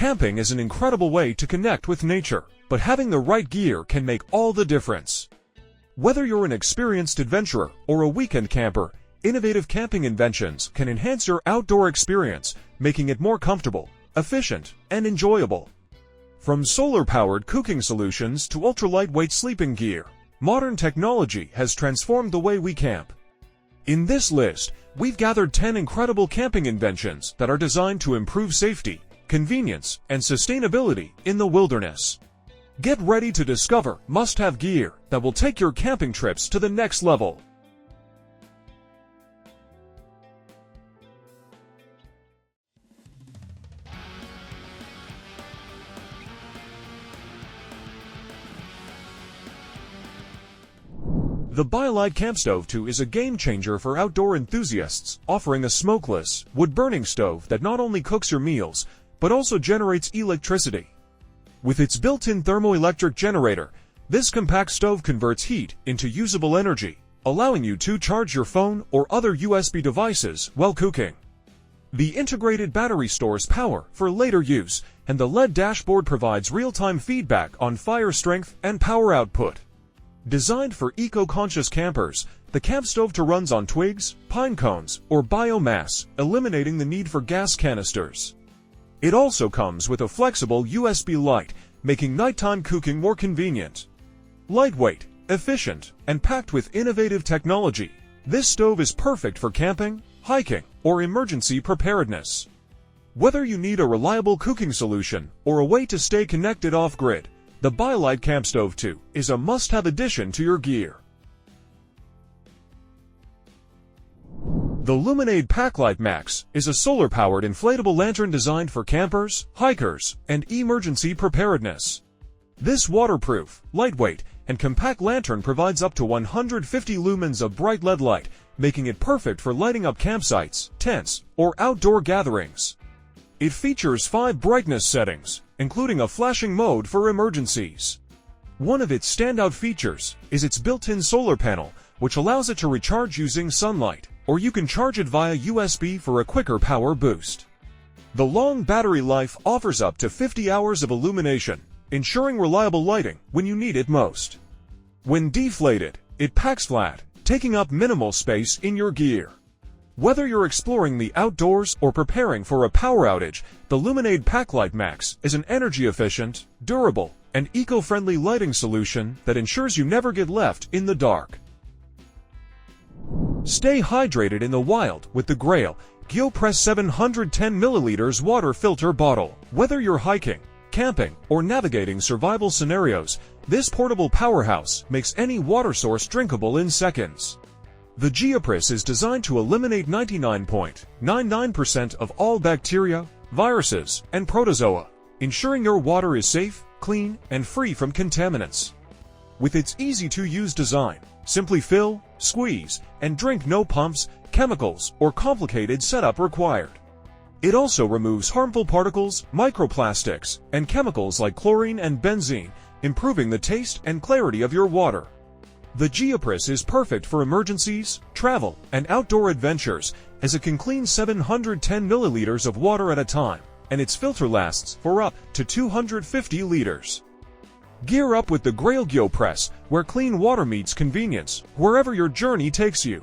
Camping is an incredible way to connect with nature, but having the right gear can make all the difference. Whether you're an experienced adventurer or a weekend camper, innovative camping inventions can enhance your outdoor experience, making it more comfortable, efficient, and enjoyable. From solar-powered cooking solutions to ultra-lightweight sleeping gear, modern technology has transformed the way we camp. In this list, we've gathered 10 incredible camping inventions that are designed to improve safety, convenience, and sustainability in the wilderness. Get ready to discover must-have gear that will take your camping trips to the next level. The BioLite CampStove 2 is a game-changer for outdoor enthusiasts, offering a smokeless, wood-burning stove that not only cooks your meals, but also generates electricity. With its built-in thermoelectric generator, this compact stove converts heat into usable energy, allowing you to charge your phone or other USB devices while cooking. The integrated battery stores power for later use, and the LED dashboard provides real-time feedback on fire strength and power output. Designed for eco-conscious campers, the CampStove 2 runs on twigs, pine cones, or biomass, eliminating the need for gas canisters. It also comes with a flexible USB light, making nighttime cooking more convenient. Lightweight, efficient, and packed with innovative technology, this stove is perfect for camping, hiking, or emergency preparedness. Whether you need a reliable cooking solution or a way to stay connected off-grid, the BioLite CampStove 2 is a must-have addition to your gear. The LuminAID PackLite Max is a solar-powered inflatable lantern designed for campers, hikers, and emergency preparedness. This waterproof, lightweight, and compact lantern provides up to 150 lumens of bright LED light, making it perfect for lighting up campsites, tents, or outdoor gatherings. It features 5 brightness settings, including a flashing mode for emergencies. One of its standout features is its built-in solar panel, which allows it to recharge using sunlight, or you can charge it via USB for a quicker power boost. The long battery life offers up to 50 hours of illumination, ensuring reliable lighting when you need it most. When deflated, it packs flat, taking up minimal space in your gear. Whether you're exploring the outdoors or preparing for a power outage, the LuminAID PackLite Max is an energy-efficient, durable, and eco-friendly lighting solution that ensures you never get left in the dark. Stay hydrated in the wild with the GRAYL GeoPress 710 ml water filter bottle. Whether you're hiking, camping, or navigating survival scenarios, this portable powerhouse makes any water source drinkable in seconds. The GeoPress is designed to eliminate 99.99% of all bacteria, viruses, and protozoa, ensuring your water is safe, clean, and free from contaminants. With its easy-to-use design, simply fill, squeeze, and drink, no pumps, chemicals, or complicated setup required. It also removes harmful particles, microplastics, and chemicals like chlorine and benzene, improving the taste and clarity of your water. The GeoPress is perfect for emergencies, travel, and outdoor adventures, as it can clean 710 milliliters of water at a time, and its filter lasts for up to 250 liters. Gear up with the GRAYL GeoPress, where clean water meets convenience, wherever your journey takes you.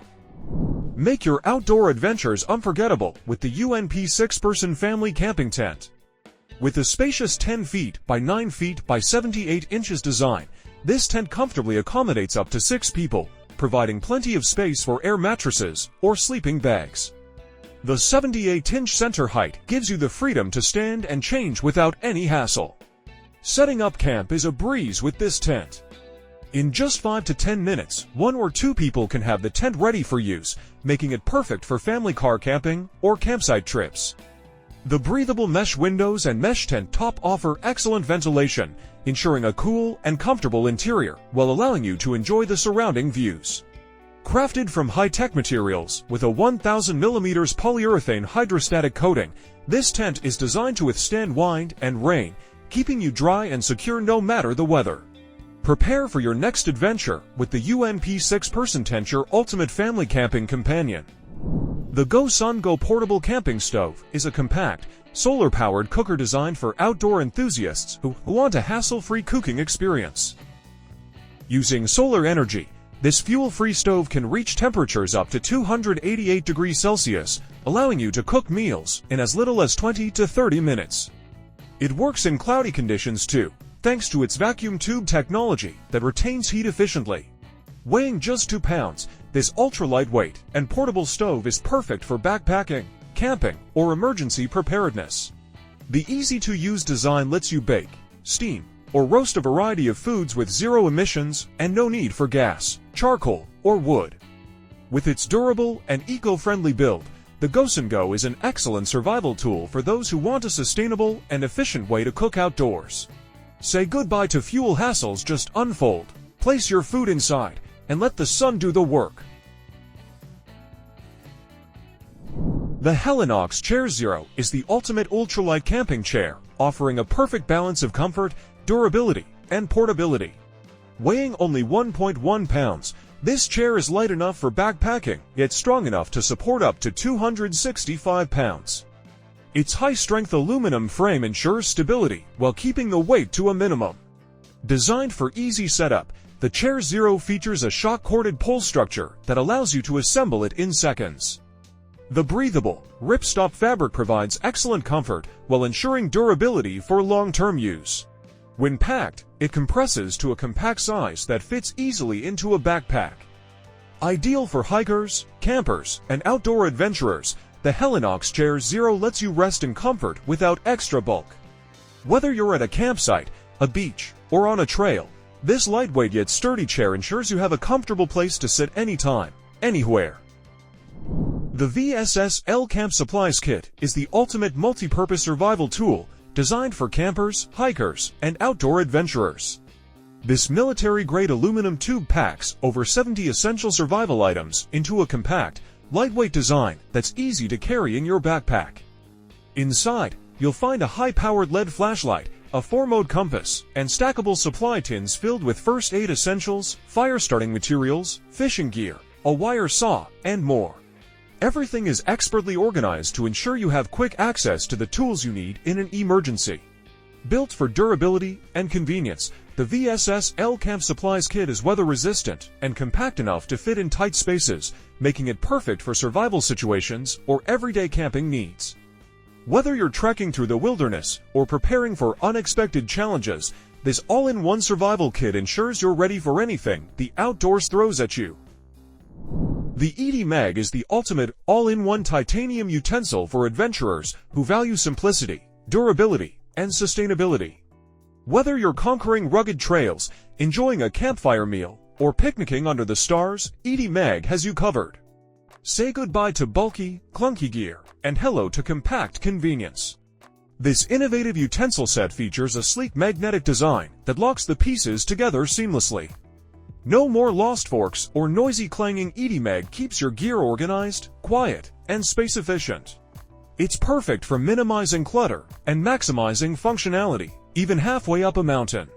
Make your outdoor adventures unforgettable with the UNP 6-person family camping tent. With a spacious 10 feet by 9 feet by 78 inches design, this tent comfortably accommodates up to 6 people, providing plenty of space for air mattresses or sleeping bags. The 78-inch center height gives you the freedom to stand and change without any hassle. Setting up camp is a breeze with this tent. In just 5 to 10 minutes, 1 or 2 people can have the tent ready for use, making it perfect for family car camping or campsite trips. The breathable mesh windows and mesh tent top offer excellent ventilation, ensuring a cool and comfortable interior while allowing you to enjoy the surrounding views. Crafted from high-tech materials with a 1000 mm polyurethane hydrostatic coating, this tent is designed to withstand wind and rain, keeping you dry and secure no matter the weather. Prepare for your next adventure with the UNP 6-person tent, your ultimate family camping companion. The GOSUN Go Portable Camping Stove is a compact, solar-powered cooker designed for outdoor enthusiasts who want a hassle-free cooking experience. Using solar energy, this fuel-free stove can reach temperatures up to 288 degrees Celsius, allowing you to cook meals in as little as 20 to 30 minutes. It works in cloudy conditions too, thanks to its vacuum tube technology that retains heat efficiently. Weighing just 2 pounds, this ultra-lightweight and portable stove is perfect for backpacking, camping, or emergency preparedness. The easy-to-use design lets you bake, steam, or roast a variety of foods with zero emissions and no need for gas, charcoal, or wood. With its durable and eco-friendly build, the GOSUN Go is an excellent survival tool for those who want a sustainable and efficient way to cook outdoors. Say goodbye to fuel hassles, just unfold, place your food inside, and let the sun do the work. The Helinox Chair Zero is the ultimate ultralight camping chair, offering a perfect balance of comfort, durability, and portability. Weighing only 1.1 pounds, this chair is light enough for backpacking, yet strong enough to support up to 265 pounds. Its high-strength aluminum frame ensures stability while keeping the weight to a minimum. Designed for easy setup, the Chair Zero features a shock-corded pole structure that allows you to assemble it in seconds. The breathable, ripstop fabric provides excellent comfort while ensuring durability for long-term use. When packed, it compresses to a compact size that fits easily into a backpack. Ideal for hikers, campers, and outdoor adventurers, the Helinox Chair Zero lets you rest in comfort without extra bulk. Whether you're at a campsite, a beach, or on a trail, this lightweight yet sturdy chair ensures you have a comfortable place to sit anytime, anywhere. The VSSL Camp Supplies Kit is the ultimate multi-purpose survival tool designed for campers, hikers, and outdoor adventurers. This military-grade aluminum tube packs over 70 essential survival items into a compact, lightweight design that's easy to carry in your backpack. Inside, you'll find a high-powered LED flashlight, a 4-mode compass, and stackable supply tins filled with first aid essentials, fire-starting materials, fishing gear, a wire saw, and more. Everything is expertly organized to ensure you have quick access to the tools you need in an emergency. Built for durability and convenience, the VSSL Camp Supplies Kit is weather-resistant and compact enough to fit in tight spaces, making it perfect for survival situations or everyday camping needs. Whether you're trekking through the wilderness or preparing for unexpected challenges, this all-in-one survival kit ensures you're ready for anything the outdoors throws at you. The EATi Mag is the ultimate all-in-one titanium utensil for adventurers who value simplicity, durability, and sustainability. Whether you're conquering rugged trails, enjoying a campfire meal, or picnicking under the stars, EATi Mag has you covered. Say goodbye to bulky, clunky gear, and hello to compact convenience. This innovative utensil set features a sleek magnetic design that locks the pieces together seamlessly. No more lost forks or noisy clanging. EATi Mag keeps your gear organized, quiet, and space-efficient. It's perfect for minimizing clutter and maximizing functionality, even halfway up a mountain.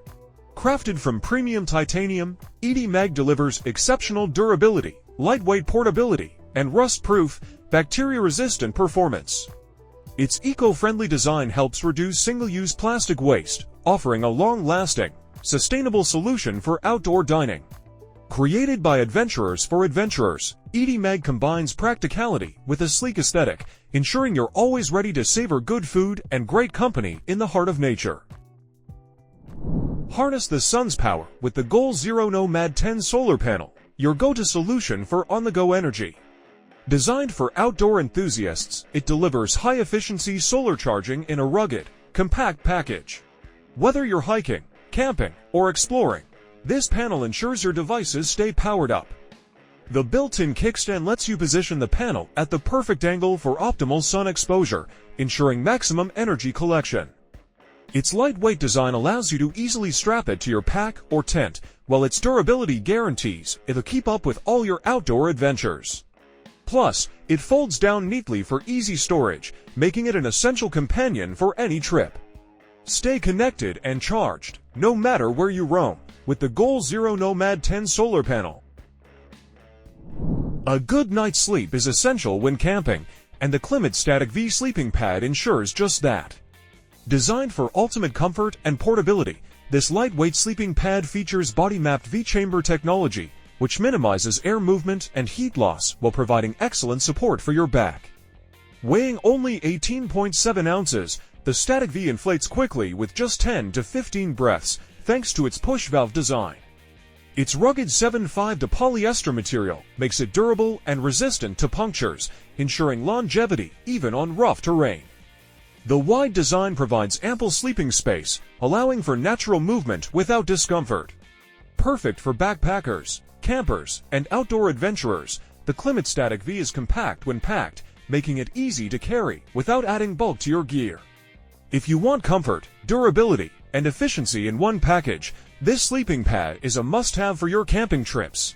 Crafted from premium titanium, EATi Mag delivers exceptional durability, lightweight portability, and rust-proof, bacteria-resistant performance. Its eco-friendly design helps reduce single-use plastic waste, offering a long-lasting, sustainable solution for outdoor dining. Created by adventurers for adventurers, EATi Mag combines practicality with a sleek aesthetic, ensuring you're always ready to savor good food and great company in the heart of nature. Harness the sun's power with the Goal Zero Nomad 10 solar panel, your go-to solution for on-the-go energy. Designed for outdoor enthusiasts, it delivers high-efficiency solar charging in a rugged, compact package. Whether you're hiking, camping, or exploring, this panel ensures your devices stay powered up. The built-in kickstand lets you position the panel at the perfect angle for optimal sun exposure, ensuring maximum energy collection. Its lightweight design allows you to easily strap it to your pack or tent, while its durability guarantees it'll keep up with all your outdoor adventures. Plus, it folds down neatly for easy storage, making it an essential companion for any trip. Stay connected and charged, no matter where you roam, with the Goal Zero Nomad 10 solar panel. A good night's sleep is essential when camping, and the Klymit Static V sleeping pad ensures just that. Designed for ultimate comfort and portability, this lightweight sleeping pad features body-mapped V-chamber technology, which minimizes air movement and heat loss while providing excellent support for your back. Weighing only 18.7 ounces, the Static V inflates quickly with just 10 to 15 breaths thanks to its push valve design. Its rugged 7.5 polyester material makes it durable and resistant to punctures, ensuring longevity even on rough terrain. The wide design provides ample sleeping space, allowing for natural movement without discomfort. Perfect for backpackers, campers, and outdoor adventurers, the Klymit Static V is compact when packed, making it easy to carry without adding bulk to your gear. If you want comfort, durability, and efficiency in one package, this sleeping pad is a must-have for your camping trips.